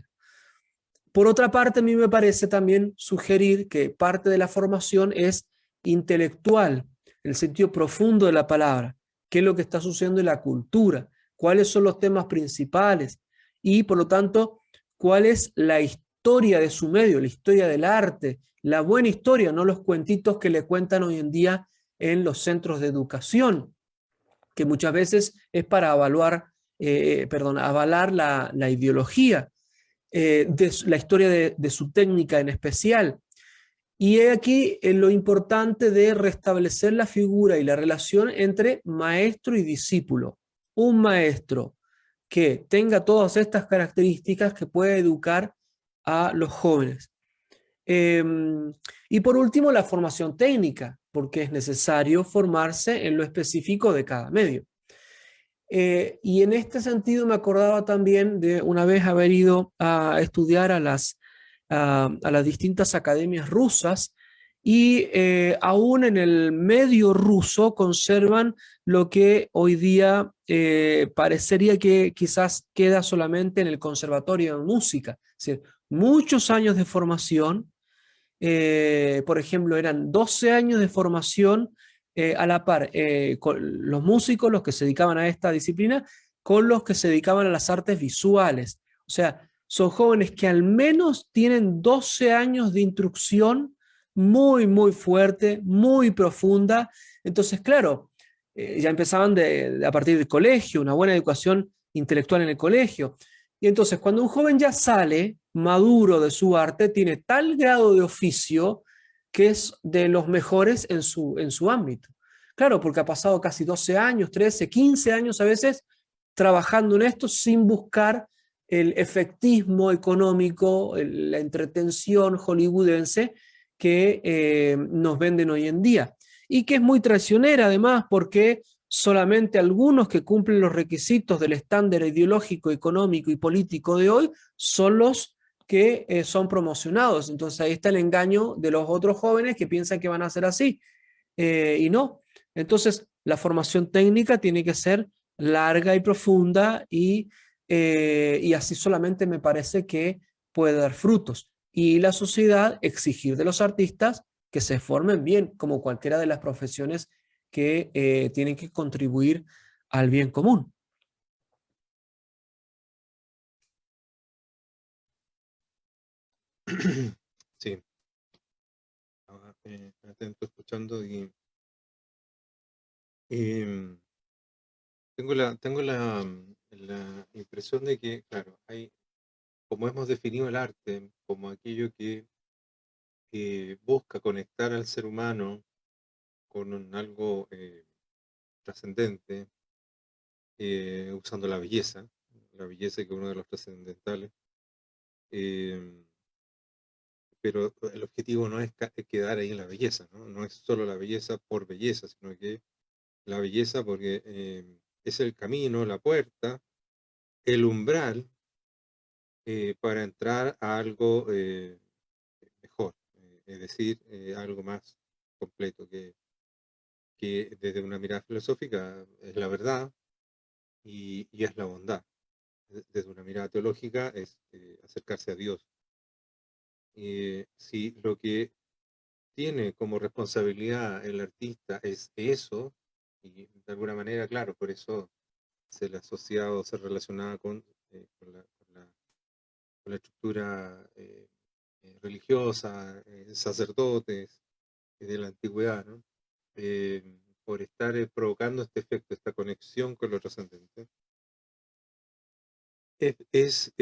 Por otra parte, a mí me parece también sugerir que parte de la formación es intelectual, en el sentido profundo de la palabra, qué es lo que está sucediendo en la cultura, cuáles son los temas principales y, por lo tanto, cuál es la historia de su medio, la historia del arte, la buena historia, no los cuentitos que le cuentan hoy en día en los centros de educación, que muchas veces es para avalar la ideología de la historia de su técnica en especial. Y he aquí lo importante de restablecer la figura y la relación entre maestro y discípulo. Un maestro que tenga todas estas características que puede educar a los jóvenes. Eh, y por último, la formación técnica, porque es necesario formarse en lo específico de cada medio. Y en este sentido me acordaba también de una vez haber ido a estudiar a las distintas academias rusas y aún en el medio ruso conservan lo que hoy día parecería que quizás queda solamente en el conservatorio de música. Es decir, muchos años de formación, por ejemplo, eran 12 años de formación a la par, con los músicos, los que se dedicaban a esta disciplina, con los que se dedicaban a las artes visuales. O sea, son jóvenes que al menos tienen 12 años de instrucción muy, muy fuerte, muy profunda. Entonces, claro, ya empezaban a partir del colegio, una buena educación intelectual en el colegio. Y entonces, cuando un joven ya sale maduro de su arte, tiene tal grado de oficio que es de los mejores en su ámbito. Claro, porque ha pasado casi 12 años, 13, 15 años a veces trabajando en esto sin buscar el efectismo económico, la entretención hollywoodense que nos venden hoy en día. Y que es muy traicionera además porque solamente algunos que cumplen los requisitos del estándar ideológico, económico y político de hoy son los que son promocionados. Entonces ahí está el engaño de los otros jóvenes que piensan que van a ser así y no. Entonces la formación técnica tiene que ser larga y profunda y así solamente me parece que puede dar frutos. Y la sociedad exigir de los artistas que se formen bien, como cualquiera de las profesiones que tienen que contribuir al bien común. Sí, atento escuchando y tengo la impresión de que, claro, como hemos definido el arte como aquello que busca conectar al ser humano con algo trascendente, usando la belleza que es uno de los trascendentales, eh, pero el objetivo no es quedar ahí en la belleza, ¿no? No es solo la belleza por belleza, sino que la belleza porque es el camino, la puerta, el umbral para entrar a algo mejor, es decir, algo más completo, que desde una mirada filosófica es la verdad y es la bondad. Desde una mirada teológica es acercarse a Dios. Si lo que tiene como responsabilidad el artista es eso, y de alguna manera, claro, por eso se le asocia o se relacionaba con la estructura religiosa, sacerdotes de la antigüedad, ¿no? Eh, por estar provocando este efecto, esta conexión con lo trascendente, es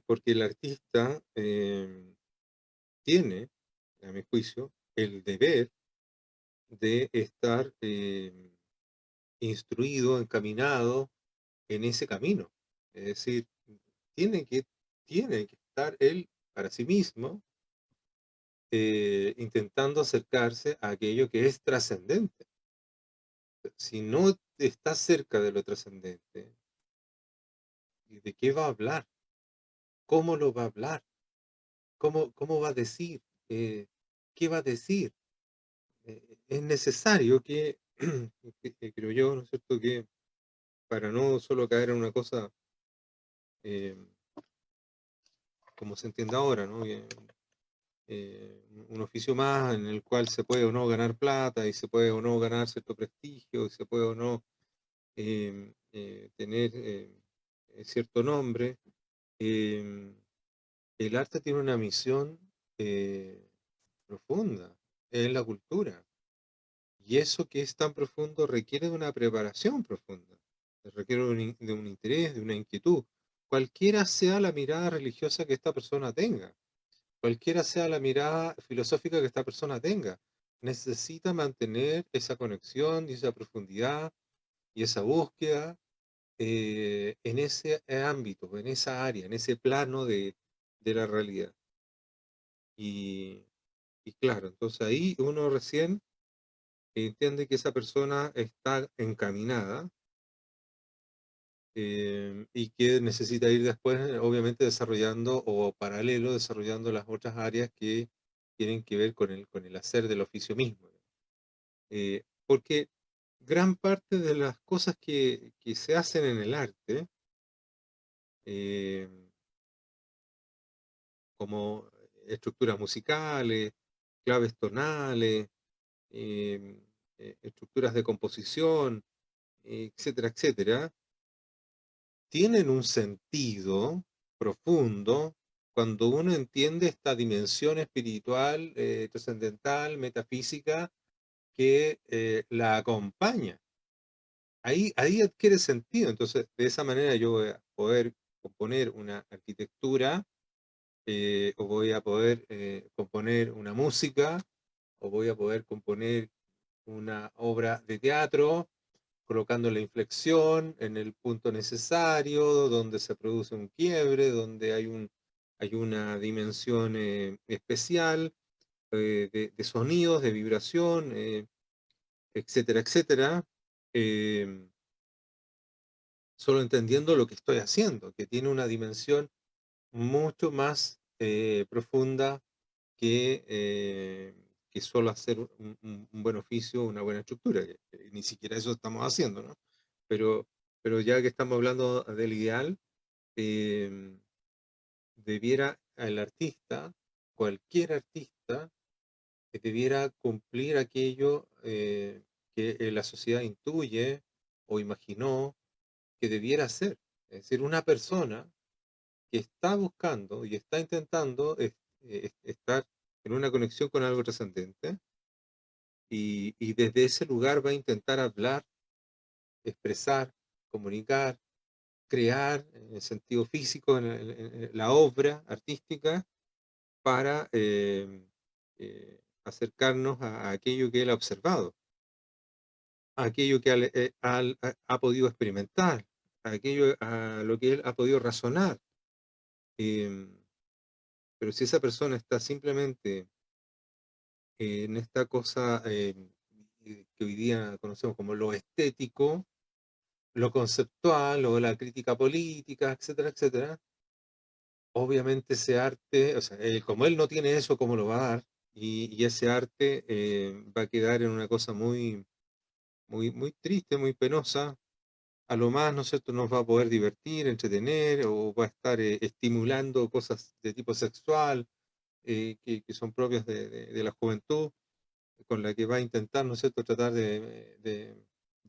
porque el artista tiene, a mi juicio, el deber de estar instruido, encaminado en ese camino. Es decir, tiene que, tiene que estar él para sí mismo, intentando acercarse a aquello que es trascendente. Si no está cerca de lo trascendente, ¿de qué va a hablar? ¿Cómo lo va a hablar? ¿Cómo va a decir? ¿Qué va a decir? Es necesario que, creo yo, ¿no es cierto?, que para no solo caer en una cosa, eh, como se entiende ahora, ¿no? Que, un oficio más en el cual se puede o no ganar plata y se puede o no ganar cierto prestigio y se puede o no tener cierto nombre. eh, el arte tiene una misión eh, profunda en la cultura. Y eso que es tan profundo requiere de una preparación profunda, requiere de un interés, de una inquietud, cualquiera sea la mirada religiosa que esta persona tenga, cualquiera sea la mirada filosófica que esta persona tenga. Necesita mantener esa conexión y esa profundidad y esa búsqueda en ese ámbito, en esa área, en ese plano de la realidad. Y, y claro, entonces ahí uno recién entiende que esa persona está encaminada y que necesita ir después, obviamente, desarrollando o paralelo, desarrollando las otras áreas que tienen que ver con el hacer del oficio mismo. Porque gran parte de las cosas que se hacen en el arte, eh, como estructuras musicales, claves tonales, eh, estructuras de composición, etcétera, etcétera, tienen un sentido profundo cuando uno entiende esta dimensión espiritual, trascendental, metafísica, que la acompaña. Ahí adquiere sentido. Entonces, de esa manera yo voy a poder componer una arquitectura, o voy a poder componer una música, o voy a poder componer una obra de teatro, colocando la inflexión en el punto necesario, donde se produce un quiebre, donde hay una dimensión especial de sonidos, de vibración, etcétera, etcétera, eh, solo entendiendo lo que estoy haciendo, que tiene una dimensión mucho más profunda que solo hacer un buen oficio, una buena estructura, que ni siquiera eso estamos haciendo, ¿no? Pero, pero ya que estamos hablando del ideal, eh, debiera el artista, cualquier artista, que debiera cumplir aquello que la sociedad intuye o imaginó que debiera hacer. Es decir, una persona que está buscando y está intentando estar en una conexión con algo trascendente y desde ese lugar va a intentar hablar, expresar, comunicar, crear en el sentido físico, en la obra artística para acercarnos a aquello que él ha observado, a aquello que ha podido experimentar, a aquello a lo que él ha podido razonar. Em, pero si esa persona está simplemente en esta cosa que hoy día conocemos como lo estético, lo conceptual o la crítica política, etcétera, etcétera, obviamente ese arte, o sea, como él no tiene eso, ¿cómo lo va a dar? Y ese arte va a quedar en una cosa muy triste, muy penosa. A lo más, ¿no es cierto?, nos va a poder divertir, entretener, o va a estar estimulando cosas de tipo sexual que son propias de la juventud, con la que va a intentar, ¿no es cierto?, tratar de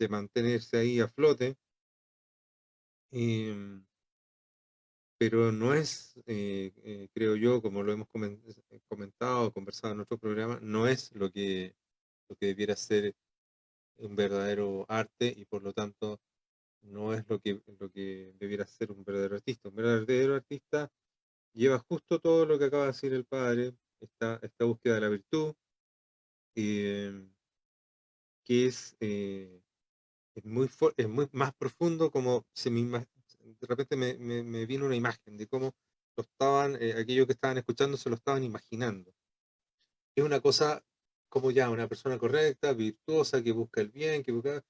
mantenerse ahí a flote. Em, pero no es, creo yo, como lo hemos comentado, conversado en nuestro programa, no es lo que debiera ser un verdadero arte y por lo tanto no es lo que debiera ser un verdadero artista. Un verdadero artista lleva justo todo lo que acaba de decir el padre, esta búsqueda de la virtud, eh, que es muy más profundo, como de repente me vino una imagen de cómo aquellos que estaban escuchando se lo estaban imaginando. Es una cosa como ya una persona correcta, virtuosa, que busca el bien, que busca...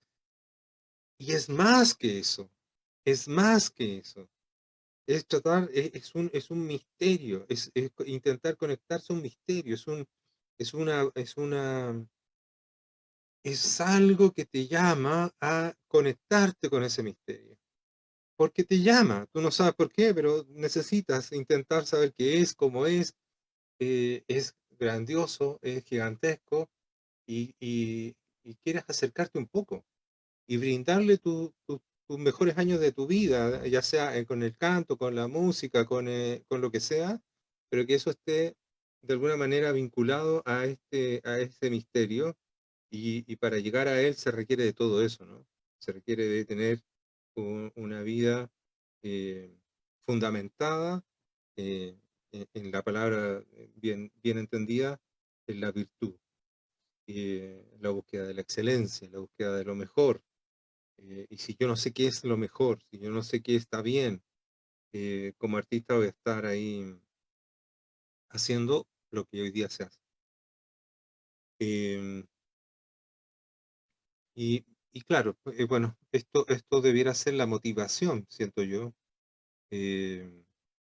Y es más que eso, es más que eso. Es tratar, es un misterio, es intentar conectarse a un misterio, es una, es una, es algo que te llama a conectarte con ese misterio. Porque te llama, tú no sabes por qué, pero necesitas intentar saber qué es, cómo es grandioso, es gigantesco, y quieres acercarte un poco y brindarle tus mejores años de tu vida, ya sea con el canto, con la música, con lo que sea, pero que eso esté de alguna manera vinculado a este misterio, y para llegar a él se requiere de todo eso, ¿no? Se requiere de tener una vida eh, fundamentada en la palabra bien entendida, en la virtud, la búsqueda de la excelencia, la búsqueda de lo mejor. Y si yo no sé qué es lo mejor, si yo no sé qué está bien, como artista voy a estar ahí haciendo lo que hoy día se hace. Em, y claro, bueno, esto debiera ser la motivación, siento yo, eh,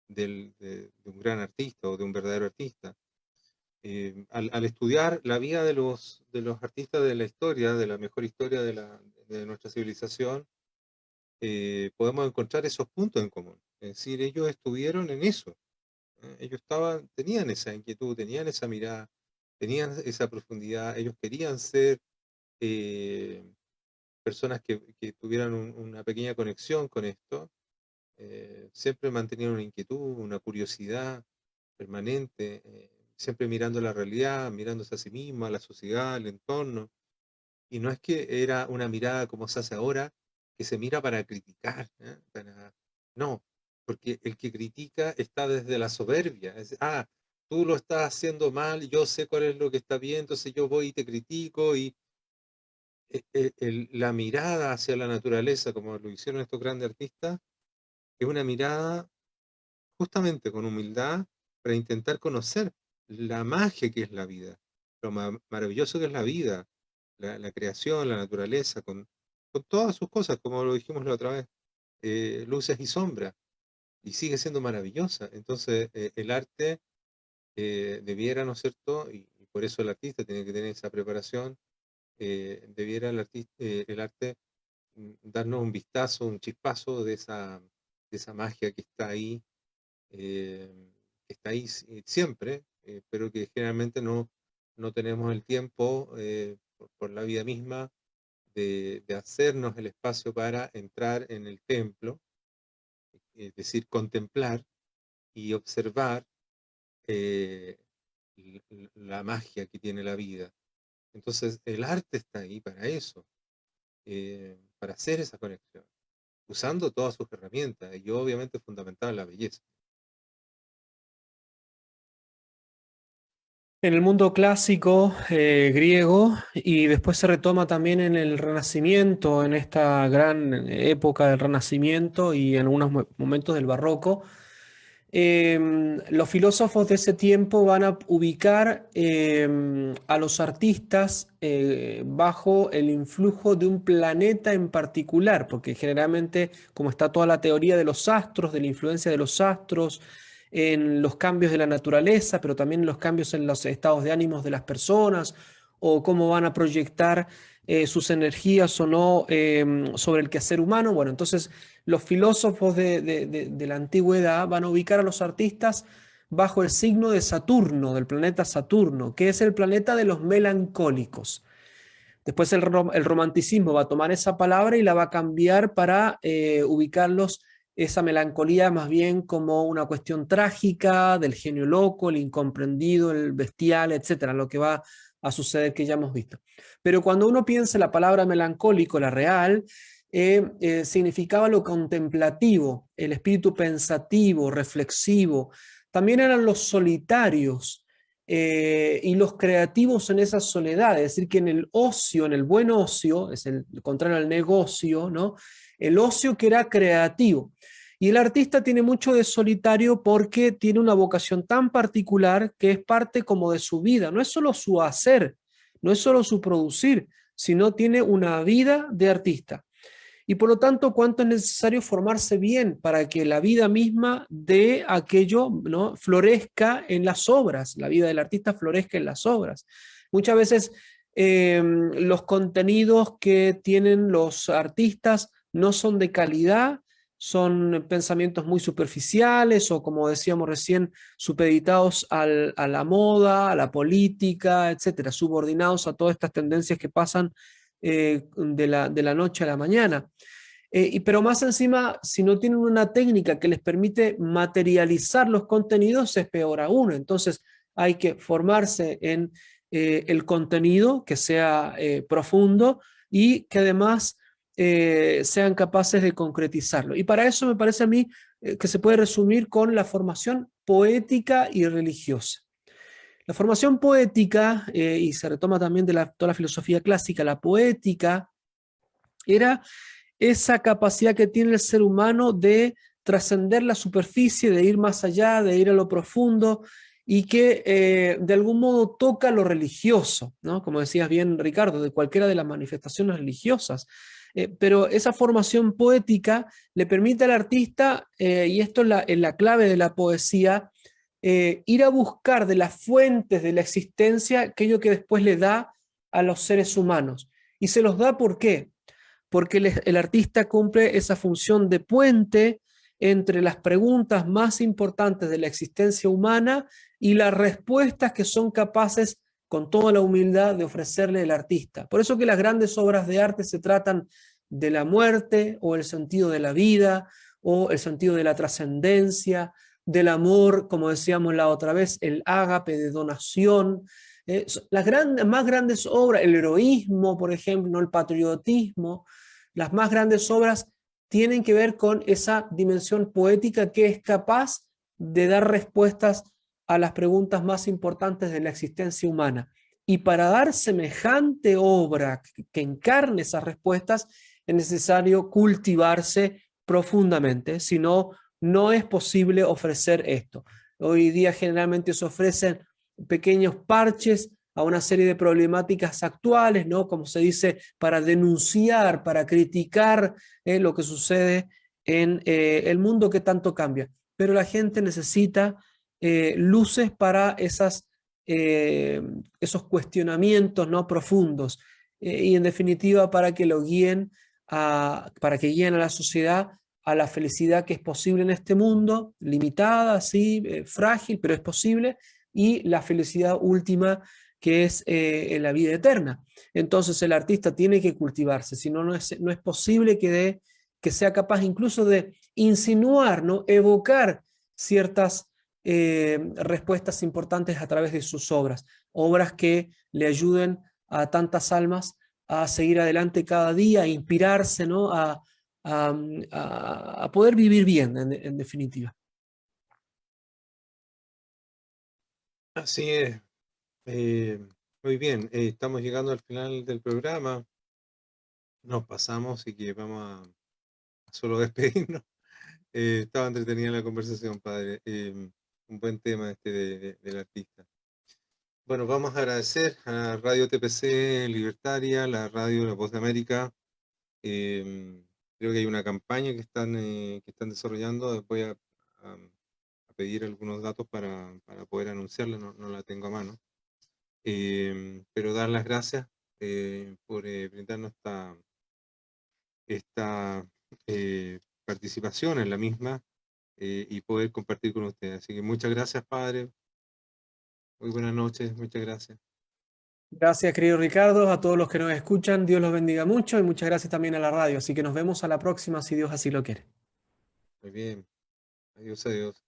de un gran artista o de un verdadero artista. Al estudiar la vida de los artistas de la historia, de la mejor historia de nuestra civilización, podemos encontrar esos puntos en común. Es decir, ellos estuvieron en eso. Ellos tenían esa inquietud, tenían esa mirada, tenían esa profundidad. Ellos querían ser eh, personas que tuvieran una pequeña conexión con esto. Siempre mantenían una inquietud, una curiosidad permanente, siempre mirando la realidad, mirándose a sí misma, a la sociedad, el entorno. Y no es que era una mirada como se hace ahora, que se mira para criticar, ¿eh? No, porque el que critica está desde la soberbia. Tú lo estás haciendo mal, yo sé cuál es lo que está bien, entonces yo voy y te critico. Y la mirada hacia la naturaleza, como lo hicieron estos grandes artistas, es una mirada justamente con humildad para intentar conocer la magia que es la vida, lo maravilloso que es la vida, la creación, la naturaleza, con todas sus cosas, como lo dijimos la otra vez, luces y sombras, y sigue siendo maravillosa. Entonces, el arte debiera, ¿no es cierto? Y por eso el artista tiene que tener esa preparación, debiera el arte darnos un vistazo, un chispazo de esa magia eh, que está ahí siempre, pero que generalmente no tenemos el tiempo, por la vida misma, de hacernos el espacio para entrar en el templo, es decir, contemplar y observar eh, la magia que tiene la vida. Entonces, el arte está ahí para eso, para hacer esa conexión, usando todas sus herramientas, y obviamente fundamental la belleza. En el mundo clásico griego y después se retoma también en el Renacimiento, en esta gran época del Renacimiento y en algunos momentos del Barroco, los filósofos de ese tiempo van a ubicar a los artistas bajo el influjo de un planeta en particular, porque generalmente, como está toda la teoría de los astros, de la influencia de los astros, en los cambios de la naturaleza, pero también en los cambios en los estados de ánimos de las personas, o cómo van a proyectar sus energías o no sobre el quehacer humano. Bueno, entonces los filósofos de la antigüedad van a ubicar a los artistas bajo el signo de Saturno, del planeta Saturno, que es el planeta de los melancólicos. Después el romanticismo va a tomar esa palabra y la va a cambiar para ubicarlos, esa melancolía más bien como una cuestión trágica del genio loco, el incomprendido, el bestial, etcétera, lo que va a suceder que ya hemos visto. Pero cuando uno piensa en la palabra melancólico, la real, significaba lo contemplativo, el espíritu pensativo, reflexivo. También eran los solitarios y los creativos en esa soledad, es decir, que en el ocio, en el buen ocio, es el contrario al negocio, ¿no? El ocio que era creativo. Y el artista tiene mucho de solitario porque tiene una vocación tan particular que es parte como de su vida. No es solo su hacer, no es solo su producir, sino tiene una vida de artista. Y por lo tanto, cuánto es necesario formarse bien para que la vida misma de aquello, ¿no?, florezca en las obras, la vida del artista florezca en las obras. Muchas veces los contenidos que tienen los artistas no son de calidad, son pensamientos muy superficiales o, como decíamos recién, supeditados a la moda, a la política, etcétera, subordinados a todas estas tendencias que pasan de la noche a la mañana. Pero más encima, si no tienen una técnica que les permite materializar los contenidos, es peor aún. Entonces hay que formarse en el contenido, que sea profundo y que además sean capaces de concretizarlo. Y para eso me parece a mí que se puede resumir con la formación poética y religiosa. La formación poética, y se retoma también de toda la filosofía clásica, la poética era esa capacidad que tiene el ser humano de trascender la superficie, de ir más allá, de ir a lo profundo, y que de algún modo toca lo religioso, ¿no? Como decías bien, Ricardo, de cualquiera de las manifestaciones religiosas. Pero esa formación poética le permite al artista, y esto es la clave de la poesía, ir a buscar de las fuentes de la existencia aquello que después le da a los seres humanos. Y se los da ¿por qué? Porque el artista cumple esa función de puente entre las preguntas más importantes de la existencia humana y las respuestas que son capaces, con toda la humildad, de ofrecerle el artista. Por eso que las grandes obras de arte se tratan de la muerte o el sentido de la vida o el sentido de la trascendencia, del amor, como decíamos la otra vez, el ágape de donación. Más grandes obras, el heroísmo, por ejemplo, ¿no?, el patriotismo, las más grandes obras tienen que ver con esa dimensión poética que es capaz de dar respuestas a las preguntas más importantes de la existencia humana. Y para dar semejante obra que encarne esas respuestas, es necesario cultivarse profundamente, si no, no es posible ofrecer esto. Hoy día generalmente se ofrecen pequeños parches a una serie de problemáticas actuales, ¿no?, como se dice, para denunciar, para criticar lo que sucede en el mundo que tanto cambia. Pero la gente necesita luces para esos cuestionamientos, ¿no?, profundos, y en definitiva para que lo guíen para que guíen a la sociedad a la felicidad que es posible en este mundo, limitada, sí, frágil, pero es posible, y la felicidad última que es la vida eterna. Entonces el artista tiene que cultivarse, si no, no es posible que sea capaz incluso de insinuar, ¿no?, evocar ciertas respuestas importantes a través de sus obras que le ayuden a tantas almas a seguir adelante cada día, a inspirarse, ¿no?, a poder vivir bien, en definitiva. Así es. Muy bien, estamos llegando al final del programa. Nos pasamos y que vamos a solo despedirnos. Estaba entretenida la conversación, padre. Un buen tema este del artista. Bueno, vamos a agradecer a Radio TPC Libertaria, la radio La Voz de América. Creo que hay una campaña que están desarrollando. Voy a pedir algunos datos para poder anunciarla, no la tengo a mano. Pero dar las gracias por brindarnos esta participación en la misma y poder compartir con ustedes. Así que muchas gracias, padre. Muy buenas noches, muchas gracias. Gracias, querido Ricardo, a todos los que nos escuchan, Dios los bendiga mucho, y muchas gracias también a la radio. Así que nos vemos a la próxima, si Dios así lo quiere. Muy bien. Adiós, adiós.